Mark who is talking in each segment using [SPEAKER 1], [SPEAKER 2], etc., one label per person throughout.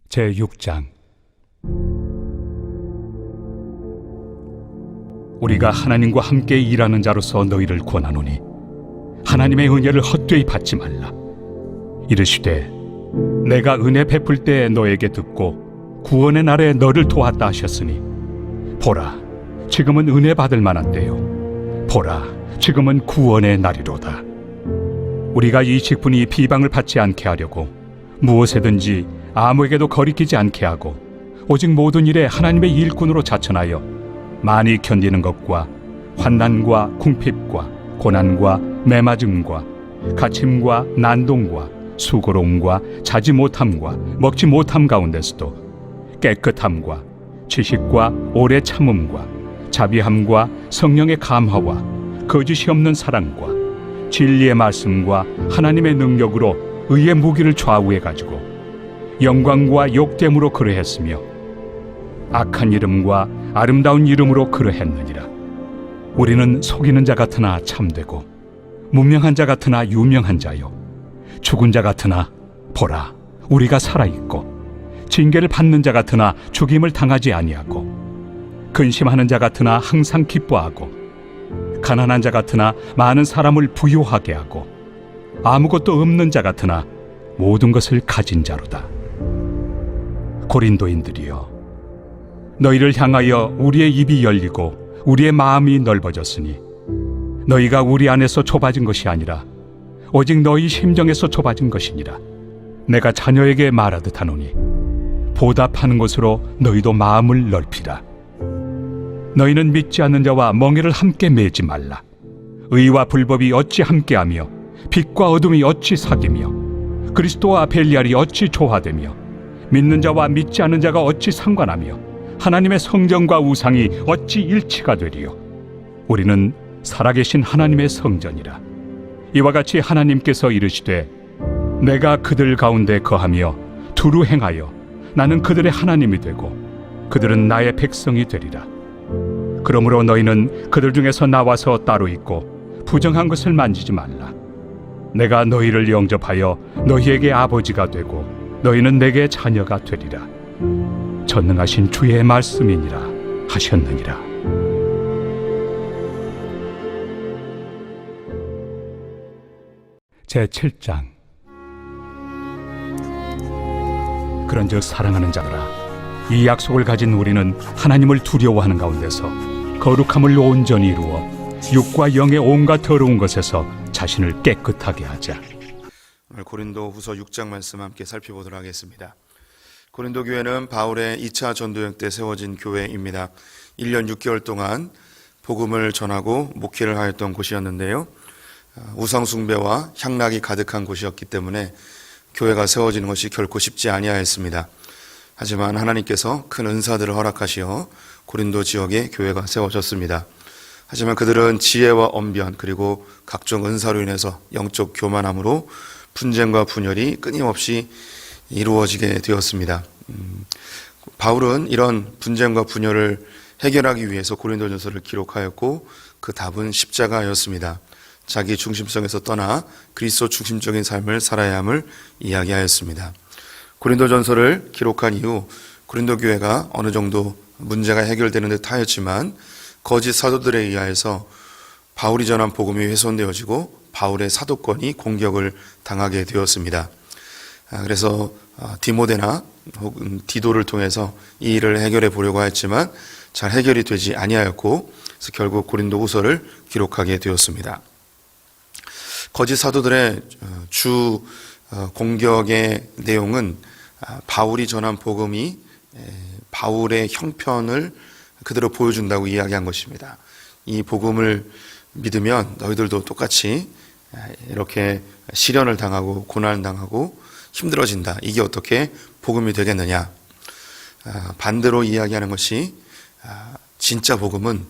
[SPEAKER 1] 제6장. 우리가 하나님과 함께 일하는 자로서 너희를 권하노니 하나님의 은혜를 헛되이 받지 말라. 이르시되 내가 은혜 베풀 때 너에게 듣고 구원의 날에 너를 도왔다 하셨으니 보라, 지금은 은혜 받을 만한 때요, 보라, 지금은 구원의 날이로다. 우리가 이 직분이 비방을 받지 않게 하려고 무엇에든지 아무에게도 거리끼지 않게 하고 오직 모든 일에 하나님의 일꾼으로 자천하여 많이 견디는 것과 환난과 궁핍과 고난과 매맞음과 갇힘과 난동과 수고로움과 자지 못함과 먹지 못함 가운데서도 깨끗함과 지식과 오래 참음과 자비함과 성령의 감화와 거짓이 없는 사랑과 진리의 말씀과 하나님의 능력으로 의의 무기를 좌우해 가지고 영광과 욕됨으로 그러했으며 악한 이름과 아름다운 이름으로 그러했느니라. 우리는 속이는 자 같으나 참되고 무명한 자 같으나 유명한 자요, 죽은 자 같으나 보라, 우리가 살아있고 징계를 받는 자 같으나 죽임을 당하지 아니하고 근심하는 자 같으나 항상 기뻐하고 가난한 자 같으나 많은 사람을 부유하게 하고 아무것도 없는 자 같으나 모든 것을 가진 자로다. 고린도인들이여, 너희를 향하여 우리의 입이 열리고 우리의 마음이 넓어졌으니 너희가 우리 안에서 좁아진 것이 아니라 오직 너희 심정에서 좁아진 것이니라. 내가 자녀에게 말하듯 하노니 보답하는 것으로 너희도 마음을 넓히라. 너희는 믿지 않는 자와 멍에를 함께 매지 말라. 의와 불법이 어찌 함께하며 빛과 어둠이 어찌 사귀며 그리스도와 벨리알이 어찌 조화되며 믿는 자와 믿지 않는 자가 어찌 상관하며 하나님의 성전과 우상이 어찌 일치가 되리요. 우리는 살아계신 하나님의 성전이라. 이와 같이 하나님께서 이르시되 내가 그들 가운데 거하며 두루 행하여 나는 그들의 하나님이 되고 그들은 나의 백성이 되리라. 그러므로 너희는 그들 중에서 나와서 따로 있고 부정한 것을 만지지 말라. 내가 너희를 영접하여 너희에게 아버지가 되고 너희는 내게 자녀가 되리라. 전능하신 주의 말씀이니라 하셨느니라. 제7장. 그런즉 사랑하는 자들아, 이 약속을 가진 우리는 하나님을 두려워하는 가운데서 거룩함을 온전히 이루어 육과 영의 온갖 더러운 것에서 자신을 깨끗하게 하자.
[SPEAKER 2] 오늘 고린도 후서 6장 말씀 함께 살펴보도록 하겠습니다. 고린도 교회는 바울의 2차 전도여행 때 세워진 교회입니다. 1년 6개월 동안 복음을 전하고 목회를 하였던 곳이었는데요, 우상 숭배와 향락이 가득한 곳이었기 때문에 교회가 세워지는 것이 결코 쉽지 아니하였습니다. 하지만 하나님께서 큰 은사들을 허락하시어 고린도 지역에 교회가 세워졌습니다. 하지만 그들은 지혜와 언변 그리고 각종 은사로 인해서 영적 교만함으로 분쟁과 분열이 끊임없이 이루어지게 되었습니다. 바울은 이런 분쟁과 분열을 해결하기 위해서 고린도전서를 기록하였고 그 답은 십자가였습니다. 자기 중심성에서 떠나 그리스도 중심적인 삶을 살아야 함을 이야기하였습니다. 고린도전서를 기록한 이후 고린도 교회가 어느 정도 문제가 해결되는 듯 하였지만 거짓 사도들에 의하여서 바울이 전한 복음이 훼손되어지고 바울의 사도권이 공격을 당하게 되었습니다. 그래서 디모데나 혹은 디도를 통해서 이 일을 해결해 보려고 했지만 잘 해결이 되지 아니하였고 그래서 결국 고린도 후서를 기록하게 되었습니다. 거짓 사도들의 주 공격의 내용은 바울이 전한 복음이 바울의 형편을 그대로 보여준다고 이야기한 것입니다. 이 복음을 믿으면 너희들도 똑같이 이렇게 시련을 당하고 고난을 당하고 힘들어진다. 이게 어떻게 복음이 되겠느냐. 반대로 이야기하는 것이 진짜 복음은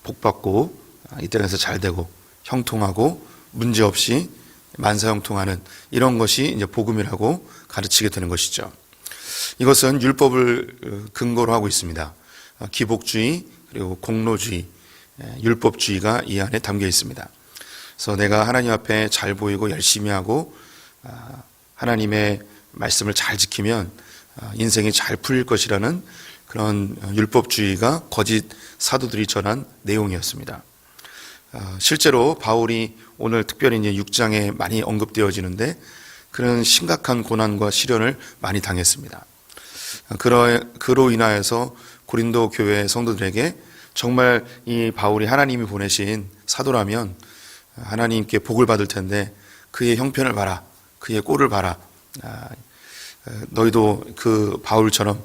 [SPEAKER 2] 복받고 이 땅에서 잘되고 형통하고 문제없이 만사형통하는 이런 것이 이제 복음이라고 가르치게 되는 것이죠. 이것은 율법을 근거로 하고 있습니다. 기복주의 그리고 공로주의, 율법주의가 이 안에 담겨 있습니다. 그래서 내가 하나님 앞에 잘 보이고 열심히 하고 하나님의 말씀을 잘 지키면 인생이 잘 풀릴 것이라는 그런 율법주의가 거짓 사도들이 전한 내용이었습니다. 실제로 바울이 오늘 특별히 이제 6장에 많이 언급되어지는데 그런 심각한 고난과 시련을 많이 당했습니다. 그로 인하여서 고린도 교회 성도들에게 정말 이 바울이 하나님이 보내신 사도라면 하나님께 복을 받을 텐데 그의 형편을 봐라, 그의 꼴을 봐라, 너희도 그 바울처럼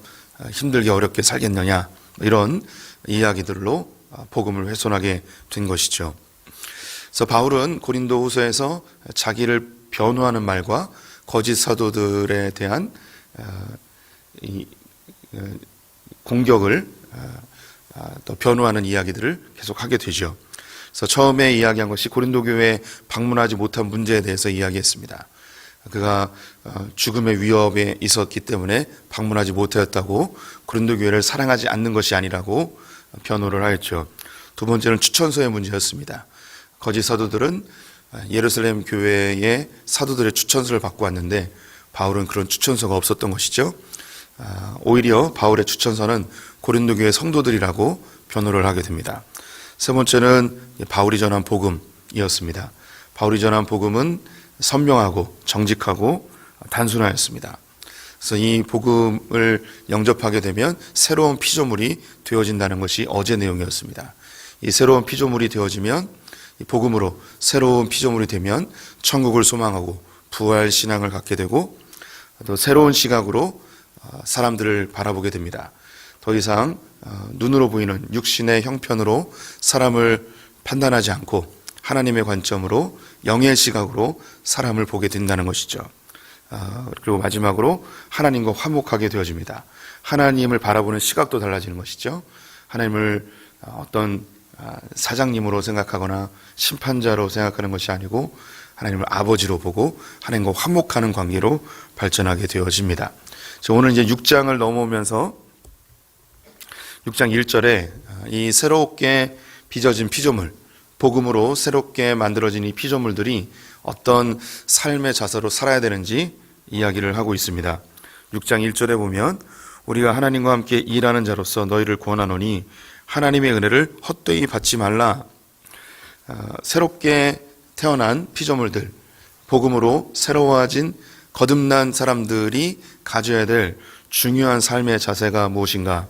[SPEAKER 2] 힘들게 어렵게 살겠느냐, 이런 이야기들로 복음을 훼손하게 된 것이죠. 그래서 바울은 고린도 후서에서 자기를 변호하는 말과 거짓 사도들에 대한 공격을 또 변호하는 이야기들을 계속하게 되죠. 그래서 처음에 이야기한 것이 고린도 교회에 방문하지 못한 문제에 대해서 이야기했습니다. 그가 죽음의 위협에 있었기 때문에 방문하지 못하였다고, 고린도 교회를 사랑하지 않는 것이 아니라고 변호를 하였죠. 두 번째는 추천서의 문제였습니다. 거짓 사도들은 예루살렘 교회의 사도들의 추천서를 받고 왔는데 바울은 그런 추천서가 없었던 것이죠. 오히려 바울의 추천서는 고린도 교회 성도들이라고 변호를 하게 됩니다. 세 번째는 바울이 전한 복음이었습니다. 바울이 전한 복음은 선명하고 정직하고 단순하였습니다. 그래서 이 복음을 영접하게 되면 새로운 피조물이 되어진다는 것이 어제 내용이었습니다. 이 새로운 피조물이 되어지면, 이 복음으로 새로운 피조물이 되면 천국을 소망하고 부활 신앙을 갖게 되고 또 새로운 시각으로 사람들을 바라보게 됩니다. 더 이상 눈으로 보이는 육신의 형편으로 사람을 판단하지 않고 하나님의 관점으로 영의 시각으로 사람을 보게 된다는 것이죠. 그리고 마지막으로 하나님과 화목하게 되어집니다. 하나님을 바라보는 시각도 달라지는 것이죠. 하나님을 어떤 사장님으로 생각하거나 심판자로 생각하는 것이 아니고 하나님을 아버지로 보고 하나님과 화목하는 관계로 발전하게 되어집니다. 오늘 이제 6장을 넘어오면서 6장 1절에 이 새롭게 빚어진 피조물, 복음으로 새롭게 만들어진 이 피조물들이 어떤 삶의 자세로 살아야 되는지 이야기를 하고 있습니다. 6장 1절에 보면 우리가 하나님과 함께 일하는 자로서 너희를 권하노니 하나님의 은혜를 헛되이 받지 말라. 새롭게 태어난 피조물들, 복음으로 새로워진 거듭난 사람들이 가져야 될 중요한 삶의 자세가 무엇인가?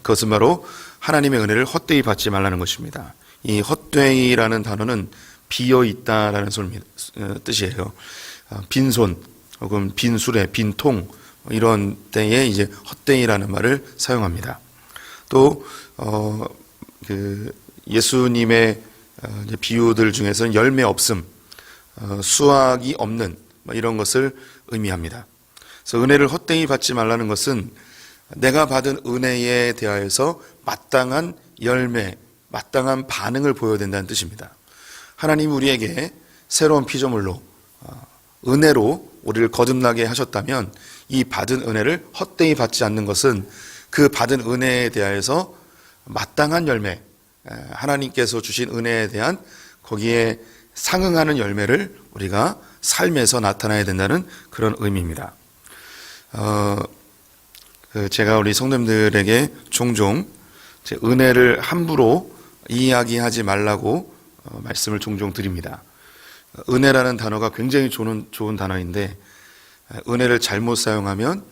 [SPEAKER 2] 그것은 바로 하나님의 은혜를 헛되이 받지 말라는 것입니다. 이 헛되이라는 단어는 비어있다라는 뜻이에요. 빈손 혹은 빈수레, 빈통 이런 때에 이제 헛되이라는 말을 사용합니다. 또 예수님의 비유들 중에서는 열매 없음, 수확이 없는 이런 것을 의미합니다. 그래서 은혜를 헛되이 받지 말라는 것은 내가 받은 은혜에 대하여서 마땅한 열매, 마땅한 반응을 보여야 된다는 뜻입니다. 하나님이 우리에게 새로운 피조물로 은혜로 우리를 거듭나게 하셨다면 이 받은 은혜를 헛되이 받지 않는 것은 그 받은 은혜에 대하여서 마땅한 열매, 하나님께서 주신 은혜에 대한 거기에 상응하는 열매를 우리가 삶에서 나타나야 된다는 그런 의미입니다. 제가 우리 성도님들에게 종종 은혜를 함부로 이야기하지 말라고 말씀을 종종 드립니다. 은혜라는 단어가 굉장히 좋은 단어인데 은혜를 잘못 사용하면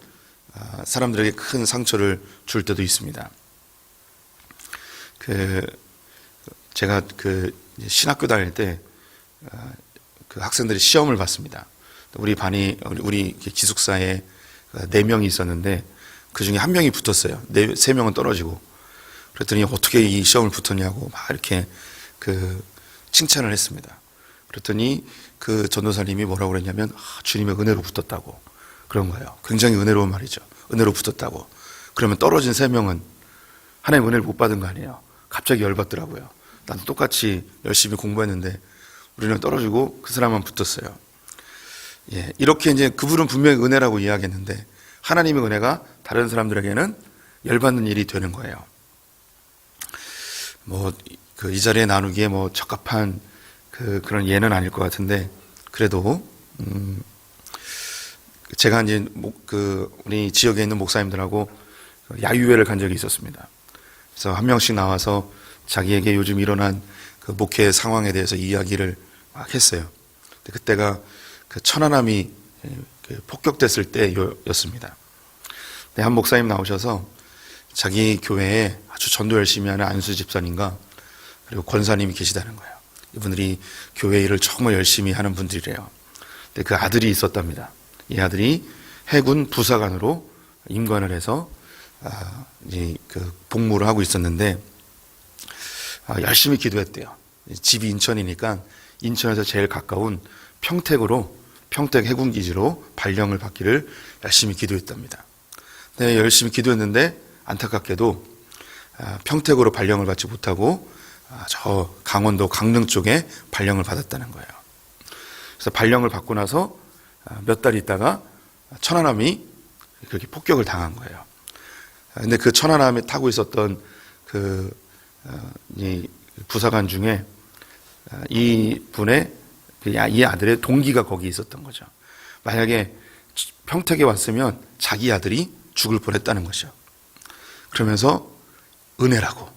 [SPEAKER 2] 사람들에게 큰 상처를 줄 때도 있습니다. 제가 신학교 다닐 때 그 학생들이 시험을 봤습니다. 우리 반이 우리 기숙사에 4명이 있었는데 그 중에 1명이 붙었어요. 3명은 떨어지고. 그랬더니 어떻게 이 시험을 붙었냐고 막 이렇게 칭찬을 했습니다. 그랬더니 그 전도사님이 뭐라고 그랬냐면 주님의 은혜로 붙었다고 그런 거예요. 굉장히 은혜로운 말이죠. 은혜로 붙었다고. 그러면 떨어진 3명은 하나님 은혜를 못 받은 거 아니에요. 갑자기 열받더라고요. 나도 똑같이 열심히 공부했는데 우리는 떨어지고 그 사람만 붙었어요. 예, 이렇게 이제 그분은 분명히 은혜라고 이야기했는데 하나님의 은혜가 다른 사람들에게는 열받는 일이 되는 거예요. 이 자리에 나누기에 적합한 그런 예는 아닐 것 같은데 그래도 제가 이제 우리 지역에 있는 목사님들하고 야유회를 간 적이 있었습니다. 그래서 한 명씩 나와서 자기에게 요즘 일어난 그 목회 상황에 대해서 이야기를 막 했어요. 그때가 그 천안함이 폭격됐을 때였습니다. 한 목사님 나오셔서 자기 교회에 아주 전도 열심히 하는 안수 집사님과 그리고 권사님이 계시다는 거예요. 이분들이 교회 일을 정말 열심히 하는 분들이래요. 근데 그 아들이 있었답니다. 이 아들이 해군 부사관으로 임관을 해서 이제 그 복무를 하고 있었는데 열심히 기도했대요. 집이 인천이니까 인천에서 제일 가까운 평택 해군기지로 발령을 받기를 열심히 기도했답니다. 네, 열심히 기도했는데 안타깝게도 평택으로 발령을 받지 못하고 저 강원도 강릉 쪽에 발령을 받았다는 거예요. 그래서 발령을 받고 나서 몇 달 있다가 천안함이 그렇게 폭격을 당한 거예요. 근데 그 천안함에 타고 있었던 이 부사관 중에 이 아들의 동기가 거기 있었던 거죠. 만약에 평택에 왔으면 자기 아들이 죽을 뻔했다는 거죠. 그러면서 은혜라고,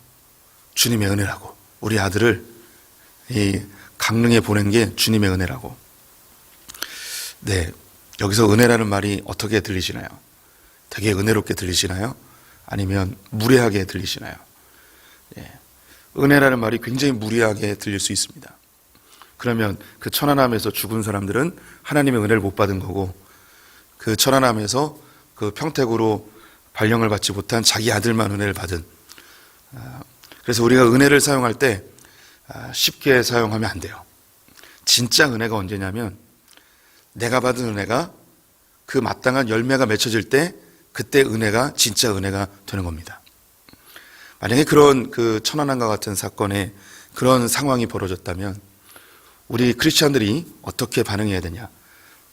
[SPEAKER 2] 주님의 은혜라고, 우리 아들을 이 강릉에 보낸 게 주님의 은혜라고. 네, 여기서 은혜라는 말이 어떻게 들리시나요? 되게 은혜롭게 들리시나요? 아니면 무례하게 들리시나요? 예, 은혜라는 말이 굉장히 무례하게 들릴 수 있습니다. 그러면 그 천안함에서 죽은 사람들은 하나님의 은혜를 못 받은 거고, 그 천안함에서 그 평택으로 발령을 받지 못한 자기 아들만 은혜를 받은. 그래서 우리가 은혜를 사용할 때 쉽게 사용하면 안 돼요. 진짜 은혜가 언제냐면 내가 받은 은혜가 그 마땅한 열매가 맺혀질 때 그때 은혜가 진짜 은혜가 되는 겁니다. 만약에 그런 그 천안함과 같은 사건에 그런 상황이 벌어졌다면 우리 크리스찬들이 어떻게 반응해야 되냐?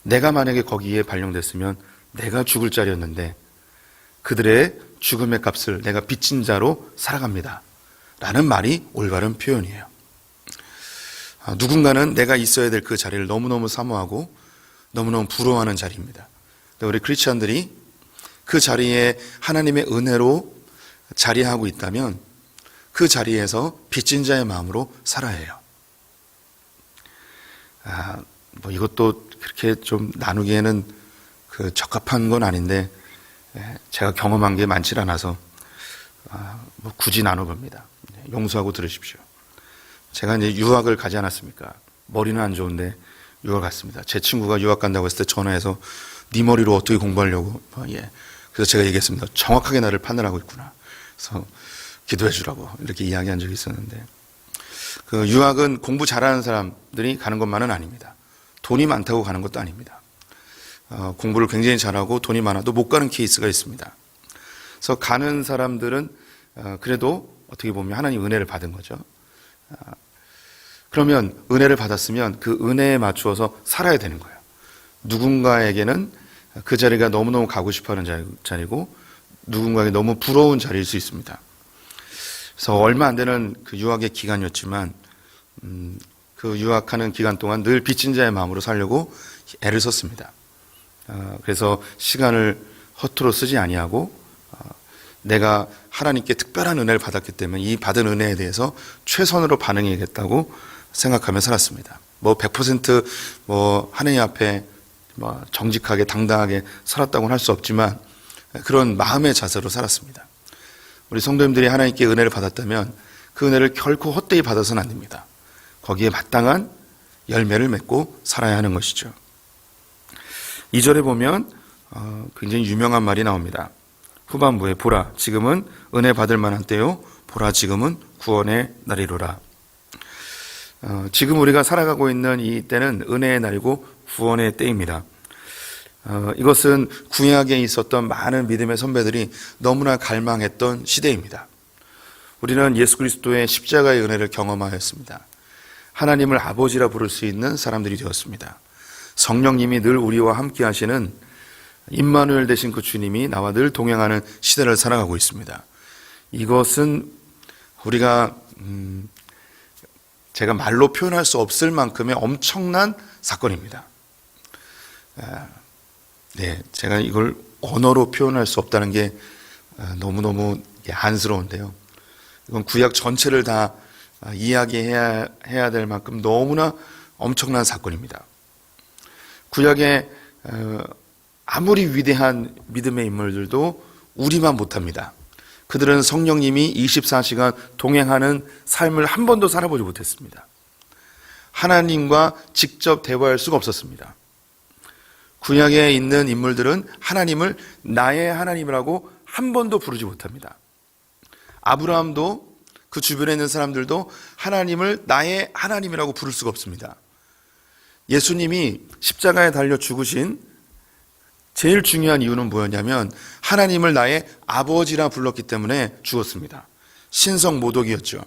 [SPEAKER 2] 내가 만약에 거기에 발령됐으면 내가 죽을 자리였는데 그들의 죽음의 값을 내가 빚진 자로 살아갑니다. 라는 말이 올바른 표현이에요. 누군가는 내가 있어야 될 그 자리를 너무너무 사모하고 너무너무 부러워하는 자리입니다. 우리 크리스찬들이 그 자리에 하나님의 은혜로 자리하고 있다면 그 자리에서 빚진 자의 마음으로 살아야 해요. 이것도 그렇게 좀 나누기에는 적합한 건 아닌데 제가 경험한 게 많지 않아서 굳이 나눠봅니다. 용서하고 들으십시오. 제가 이제 유학을 가지 않았습니까? 머리는 안 좋은데 유학 갔습니다. 제 친구가 유학 간다고 했을 때 전화해서 네 머리로 어떻게 공부하려고? 그래서 제가 얘기했습니다. 정확하게 나를 판단하고 있구나. 그래서 기도해 주라고 이렇게 이야기한 적이 있었는데, 그 유학은 공부 잘하는 사람들이 가는 것만은 아닙니다. 돈이 많다고 가는 것도 아닙니다. 공부를 굉장히 잘하고 돈이 많아도 못 가는 케이스가 있습니다. 그래서 가는 사람들은 그래도 어떻게 보면 하나님 은혜를 받은 거죠. 그러면 은혜를 받았으면 그 은혜에 맞추어서 살아야 되는 거예요. 누군가에게는 그 자리가 너무너무 가고 싶어하는 자리고 누군가에게 너무 부러운 자리일 수 있습니다. 그래서 얼마 안 되는 그 유학의 기간이었지만 그 유학하는 기간 동안 늘 빚진 자의 마음으로 살려고 애를 썼습니다. 그래서 시간을 허투루 쓰지 아니하고 내가 하나님께 특별한 은혜를 받았기 때문에 이 받은 은혜에 대해서 최선으로 반응해야겠다고 생각하며 살았습니다. 100% 하나님 앞에 정직하게 당당하게 살았다고는 할 수 없지만 그런 마음의 자세로 살았습니다. 우리 성도님들이 하나님께 은혜를 받았다면 그 은혜를 결코 헛되이 받아서는 안 됩니다. 거기에 마땅한 열매를 맺고 살아야 하는 것이죠. 2절에 보면 굉장히 유명한 말이 나옵니다. 후반부에 보라 지금은 은혜 받을 만한 때요, 보라 지금은 구원의 날이로라. 지금 우리가 살아가고 있는 이 때는 은혜의 날이고 구원의 때입니다. 이것은 구약에 있었던 많은 믿음의 선배들이 너무나 갈망했던 시대입니다. 우리는 예수 그리스도의 십자가의 은혜를 경험하였습니다. 하나님을 아버지라 부를 수 있는 사람들이 되었습니다. 성령님이 늘 우리와 함께 하시는 임마누엘 되신 그 주님이 나와 늘 동행하는 시대를 살아가고 있습니다. 이것은 우리가 제가 말로 표현할 수 없을 만큼의 엄청난 사건입니다. 네, 제가 이걸 언어로 표현할 수 없다는 게 너무너무 안쓰러운데요. 이건 구약 전체를 다 이야기해야 될 만큼 너무나 엄청난 사건입니다. 구약에 아무리 위대한 믿음의 인물들도 우리만 못합니다. 그들은 성령님이 24시간 동행하는 삶을 한 번도 살아보지 못했습니다. 하나님과 직접 대화할 수가 없었습니다. 구약에 있는 인물들은 하나님을 나의 하나님이라고 한 번도 부르지 못합니다. 아브라함도 그 주변에 있는 사람들도 하나님을 나의 하나님이라고 부를 수가 없습니다. 예수님이 십자가에 달려 죽으신 제일 중요한 이유는 뭐였냐면 하나님을 나의 아버지라 불렀기 때문에 죽었습니다. 신성 모독이었죠.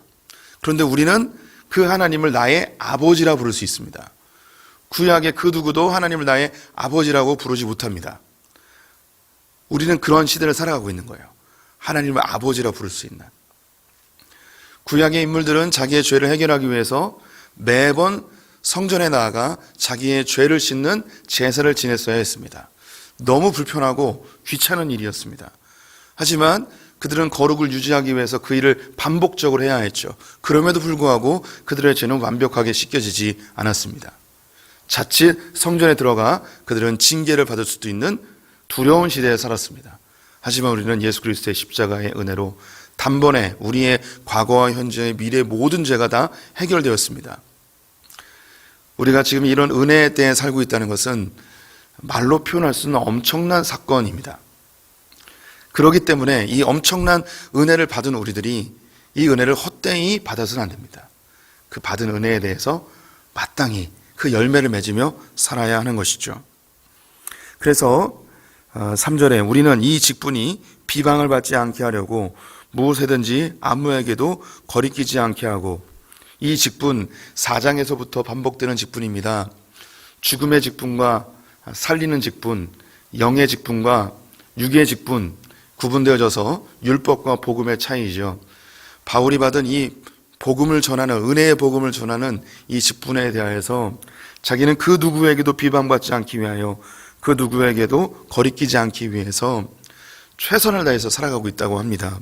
[SPEAKER 2] 그런데 우리는 그 하나님을 나의 아버지라 부를 수 있습니다. 구약의 그 누구도 하나님을 나의 아버지라고 부르지 못합니다. 우리는 그런 시대를 살아가고 있는 거예요. 하나님을 아버지라 부를 수 있는. 구약의 인물들은 자기의 죄를 해결하기 위해서 매번 성전에 나아가 자기의 죄를 씻는 제사를 지냈어야 했습니다. 너무 불편하고 귀찮은 일이었습니다. 하지만 그들은 거룩을 유지하기 위해서 그 일을 반복적으로 해야 했죠. 그럼에도 불구하고 그들의 죄는 완벽하게 씻겨지지 않았습니다. 자칫 성전에 들어가 그들은 징계를 받을 수도 있는 두려운 시대에 살았습니다. 하지만 우리는 예수 그리스도의 십자가의 은혜로 단번에 우리의 과거와 현재의 미래의 모든 죄가 다 해결되었습니다. 우리가 지금 이런 은혜에 대해 살고 있다는 것은 말로 표현할 수 있는 엄청난 사건입니다. 그렇기 때문에 이 엄청난 은혜를 받은 우리들이 이 은혜를 헛되이 받아서는 안 됩니다. 그 받은 은혜에 대해서 마땅히 그 열매를 맺으며 살아야 하는 것이죠. 그래서 3절에 우리는 이 직분이 비방을 받지 않게 하려고 무엇이든지 아무에게도 거리끼지 않게 하고, 이 직분 4장에서부터 반복되는 직분입니다. 죽음의 직분과 살리는 직분, 영의 직분과 육의 직분 구분되어져서 율법과 복음의 차이죠. 바울이 받은 이 복음을 전하는, 은혜의 복음을 전하는 이 직분에 대하여서 자기는 그 누구에게도 비방받지 않기 위하여, 그 누구에게도 거리끼지 않기 위해서 최선을 다해서 살아가고 있다고 합니다.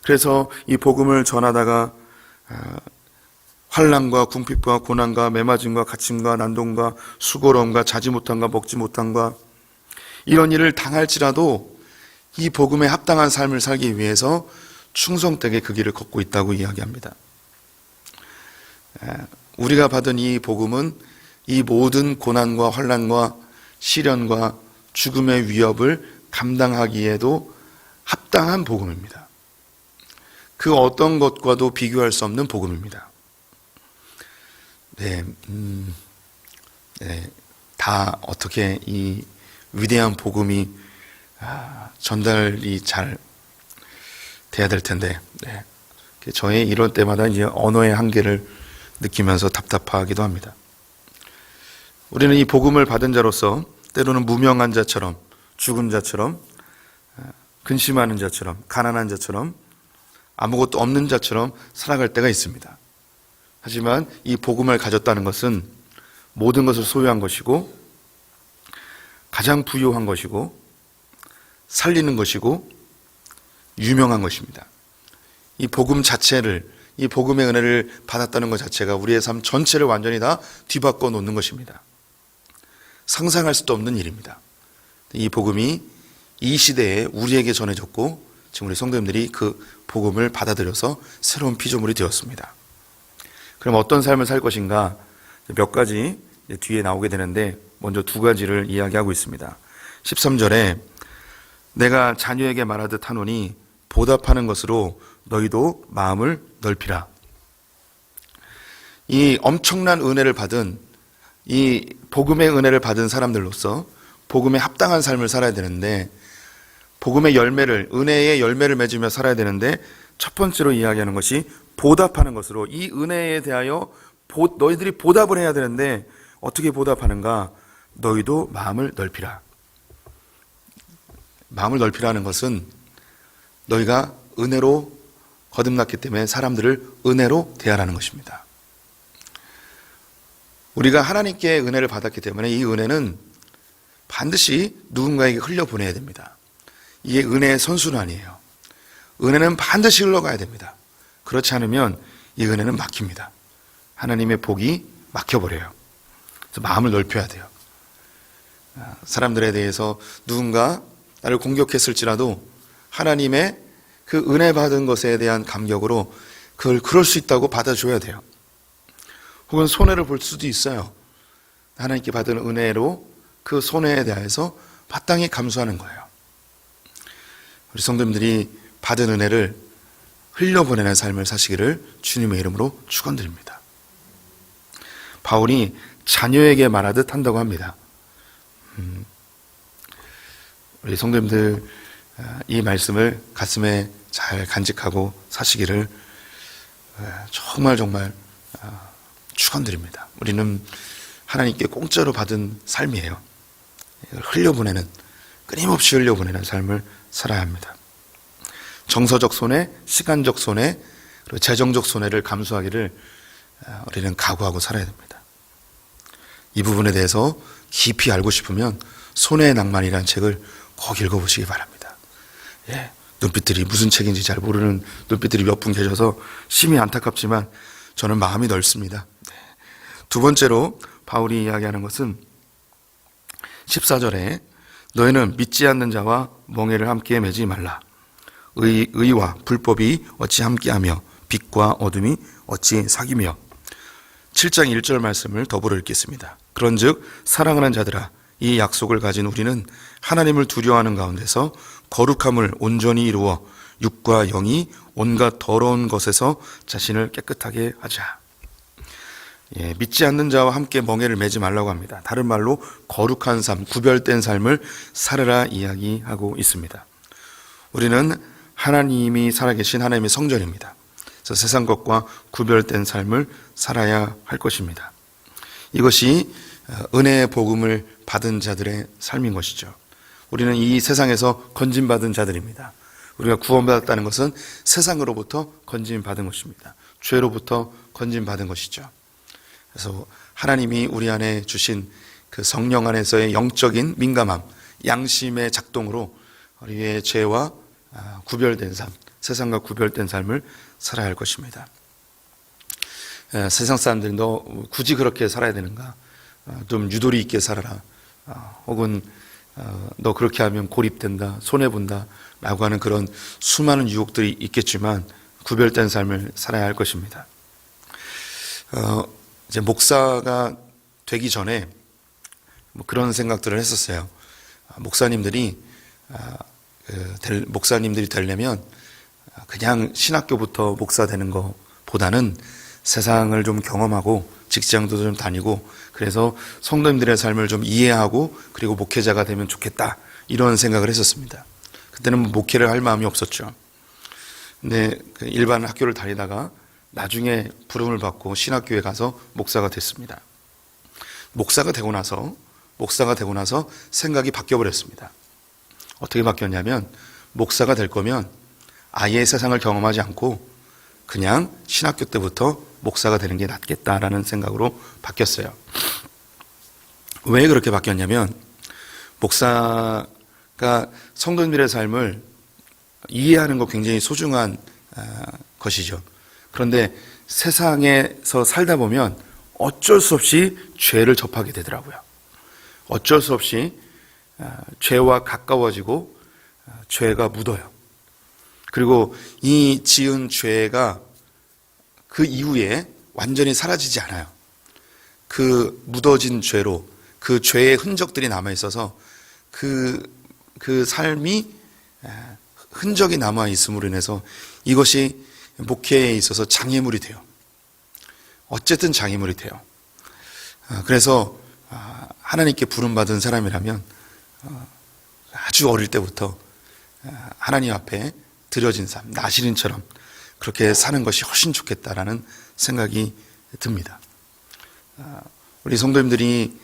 [SPEAKER 2] 그래서 이 복음을 전하다가 환난과 궁핍과 고난과 매맞음과 갇힘과 난동과 수고로움과 자지 못함과 먹지 못함과 이런 일을 당할지라도 이 복음에 합당한 삶을 살기 위해서 충성되게 그 길을 걷고 있다고 이야기합니다. 우리가 받은 이 복음은 이 모든 고난과 환난과 시련과 죽음의 위협을 감당하기에도 합당한 복음입니다. 그 어떤 것과도 비교할 수 없는 복음입니다. 다 어떻게 이 위대한 복음이 전달이 잘 돼야 될 텐데, 저의 이럴 때마다 이제 언어의 한계를 느끼면서 답답하기도 합니다. 우리는 이 복음을 받은 자로서 때로는 무명한 자처럼, 죽은 자처럼, 근심하는 자처럼, 가난한 자처럼, 아무것도 없는 자처럼 살아갈 때가 있습니다. 하지만 이 복음을 가졌다는 것은 모든 것을 소유한 것이고, 가장 부유한 것이고, 살리는 것이고, 유명한 것입니다. 이 복음 자체를, 이 복음의 은혜를 받았다는 것 자체가 우리의 삶 전체를 완전히 다 뒤바꿔 놓는 것입니다. 상상할 수도 없는 일입니다. 이 복음이 이 시대에 우리에게 전해졌고, 지금 우리 성도님들이 그 복음을 받아들여서 새로운 피조물이 되었습니다. 그럼 어떤 삶을 살 것인가? 몇 가지 뒤에 나오게 되는데, 먼저 두 가지를 이야기하고 있습니다. 13절에 내가 자녀에게 말하듯 하노니 보답하는 것으로 너희도 마음을 넓히라. 이 엄청난 은혜를 받은, 이 복음의 은혜를 받은 사람들로서 복음에 합당한 삶을 살아야 되는데, 복음의 열매를, 은혜의 열매를 맺으며 살아야 되는데, 첫 번째로 이야기하는 것이 보답하는 것으로, 이 은혜에 대하여 너희들이 보답을 해야 되는데 어떻게 보답하는가? 너희도 마음을 넓히라. 마음을 넓히라는 것은 너희가 은혜로 거듭났기 때문에 사람들을 은혜로 대하라는 것입니다. 우리가 하나님께 은혜를 받았기 때문에 이 은혜는 반드시 누군가에게 흘려보내야 됩니다. 이게 은혜의 선순환이에요. 은혜는 반드시 흘러가야 됩니다. 그렇지 않으면 이 은혜는 막힙니다. 하나님의 복이 막혀버려요. 그래서 마음을 넓혀야 돼요. 사람들에 대해서 누군가 나를 공격했을지라도 하나님의 그 은혜 받은 것에 대한 감격으로 그걸 그럴 수 있다고 받아줘야 돼요. 혹은 손해를 볼 수도 있어요. 하나님께 받은 은혜로 그 손해에 대해서 마땅히 감수하는 거예요. 우리 성도님들이 받은 은혜를 흘려보내는 삶을 사시기를 주님의 이름으로 축원드립니다. 바울이 자녀에게 말하듯 한다고 합니다. 우리 성도님들 이 말씀을 가슴에 잘 간직하고 사시기를 정말 축원드립니다. 우리는 하나님께 공짜로 받은 삶이에요. 흘려보내는, 끊임없이 흘려보내는 삶을 살아야 합니다. 정서적 손해, 시간적 손해, 그리고 재정적 손해를 감수하기를 우리는 각오하고 살아야 됩니다. 이 부분에 대해서 깊이 알고 싶으면 손해의 낭만이라는 책을 꼭 읽어보시기 바랍니다. 눈빛들이 무슨 책인지 잘 모르는 눈빛들이 몇 분 계셔서 심히 안타깝지만 저는 마음이 넓습니다. 두 번째로 바울이 이야기하는 것은 14절에 너희는 믿지 않는 자와 멍에를 함께 매지 말라. 의와 불법이 어찌 함께하며 빛과 어둠이 어찌 사귀며. 7장 1절 말씀을 더불어 읽겠습니다. 그런즉 사랑하는 자들아, 이 약속을 가진 우리는 하나님을 두려워하는 가운데서 거룩함을 온전히 이루어 육과 영이 온갖 더러운 것에서 자신을 깨끗하게 하자. 믿지 않는 자와 함께 멍에를 매지 말라고 합니다. 다른 말로 거룩한 삶, 구별된 삶을 살아라 이야기하고 있습니다. 우리는 하나님이 살아계신 하나님의 성전입니다. 그래서 세상 것과 구별된 삶을 살아야 할 것입니다. 이것이 은혜의 복음을 받은 자들의 삶인 것이죠. 우리는 이 세상에서 건진받은 자들입니다. 우리가 구원받았다는 것은 세상으로부터 건진받은 것입니다. 죄로부터 건진받은 것이죠. 그래서 하나님이 우리 안에 주신 그 성령 안에서의 영적인 민감함, 양심의 작동으로 우리의 죄와 구별된 삶, 세상과 구별된 삶을 살아야 할 것입니다. 세상 사람들이 너 굳이 그렇게 살아야 되는가? 좀 유도리 있게 살아라. 혹은 너 그렇게 하면 고립된다, 손해본다 라고 하는 그런 수많은 유혹들이 있겠지만 구별된 삶을 살아야 할 것입니다. 이제 목사가 되기 전에 그런 생각들을 했었어요. 목사님들이 되려면 그냥 신학교부터 목사 되는 것보다는 세상을 좀 경험하고 직장도 좀 다니고 그래서 성도님들의 삶을 좀 이해하고 그리고 목회자가 되면 좋겠다 이런 생각을 했었습니다. 그때는 목회를 할 마음이 없었죠. 근데 일반 학교를 다니다가 나중에 부름을 받고 신학교에 가서 목사가 됐습니다. 목사가 되고 나서 생각이 바뀌어버렸습니다. 어떻게 바뀌었냐면 목사가 될 거면 아예 세상을 경험하지 않고 그냥 신학교 때부터 목사가 되는 게 낫겠다라는 생각으로 바뀌었어요. 왜 그렇게 바뀌었냐면 목사가 성도님들의 삶을 이해하는 거 굉장히 소중한 것이죠. 그런데 세상에서 살다 보면 어쩔 수 없이 죄를 접하게 되더라고요. 어쩔 수 없이 죄와 가까워지고 죄가 묻어요. 그리고 이 지은 죄가 그 이후에 완전히 사라지지 않아요. 그 묻어진 죄로 그 죄의 흔적들이 남아있어서 그 삶이 흔적이 남아있음으로 인해서 이것이 목회에 있어서 장애물이 돼요. 어쨌든 장애물이 돼요. 그래서 하나님께 부름받은 사람이라면 아주 어릴 때부터 하나님 앞에 드려진 삶, 나시린처럼 그렇게 사는 것이 훨씬 좋겠다라는 생각이 듭니다. 우리 성도님들이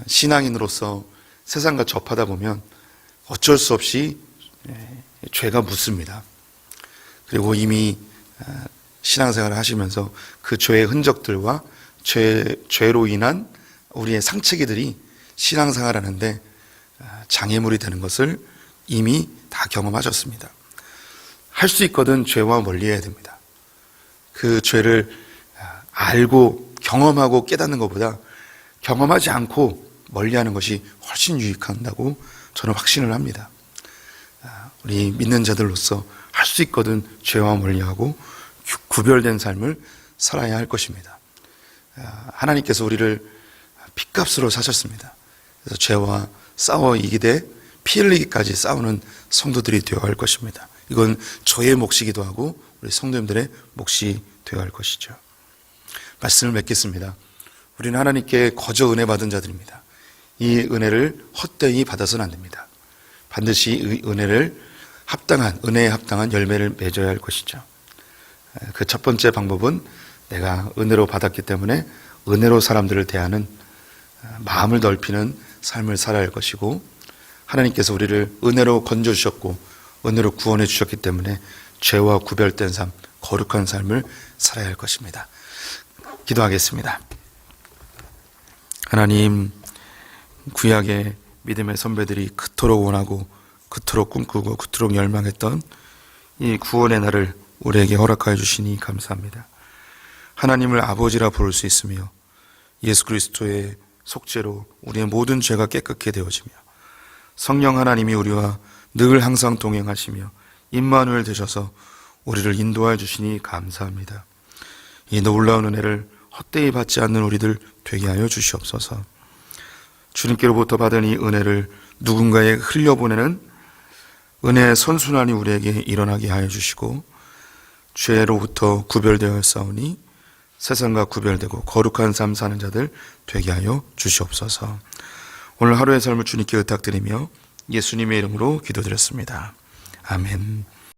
[SPEAKER 2] 신앙인으로서 세상과 접하다 보면 어쩔 수 없이 죄가 묻습니다. 그리고 이미 신앙생활을 하시면서 그 죄의 흔적들과 죄로 인한 우리의 상처기들이 신앙생활 하는데 장애물이 되는 것을 이미 다 경험하셨습니다. 할 수 있거든 죄와 멀리해야 됩니다. 그 죄를 알고 경험하고 깨닫는 것보다 경험하지 않고 멀리하는 것이 훨씬 유익한다고 저는 확신을 합니다. 우리 믿는 자들로서 할 수 있거든 죄와 멀리하고 구별된 삶을 살아야 할 것입니다. 하나님께서 우리를 핏값으로 사셨습니다. 그래서 죄와 싸워 이기되 피 흘리기까지 싸우는 성도들이 되어야 할 것입니다. 이건 저의 몫이기도 하고 우리 성도님들의 몫이 되어야 할 것이죠. 말씀을 맺겠습니다. 우리는 하나님께 거저 은혜 받은 자들입니다. 이 은혜를 헛되이 받아서는 안 됩니다. 반드시 이 은혜를 은혜에 합당한 열매를 맺어야 할 것이죠. 그 첫 번째 방법은 내가 은혜로 받았기 때문에 은혜로 사람들을 대하는 마음을 넓히는 삶을 살아야 할 것이고, 하나님께서 우리를 은혜로 건져주셨고 은혜로 구원해 주셨기 때문에 죄와 구별된 삶, 거룩한 삶을 살아야 할 것입니다. 기도하겠습니다. 하나님, 구약의 믿음의 선배들이 그토록 원하고 그토록 꿈꾸고 그토록 열망했던 이 구원의 날을 우리에게 허락하여 주시니 감사합니다. 하나님을 아버지라 부를 수 있으며 예수 그리스도의 속죄로 우리의 모든 죄가 깨끗게 되어지며 성령 하나님이 우리와 늘 항상 동행하시며 임마누엘 되셔서 우리를 인도하여 주시니 감사합니다. 이 놀라운 은혜를 헛되이 받지 않는 우리들 되게 하여 주시옵소서. 주님께로부터 받은 이 은혜를 누군가에 흘려보내는 은혜의 선순환이 우리에게 일어나게 하여 주시고, 죄로부터 구별되어 싸우니 세상과 구별되고 거룩한 삶 사는 자들 되게 하여 주시옵소서. 오늘 하루의 삶을 주님께 의탁드리며 예수님의 이름으로 기도드렸습니다. 아멘.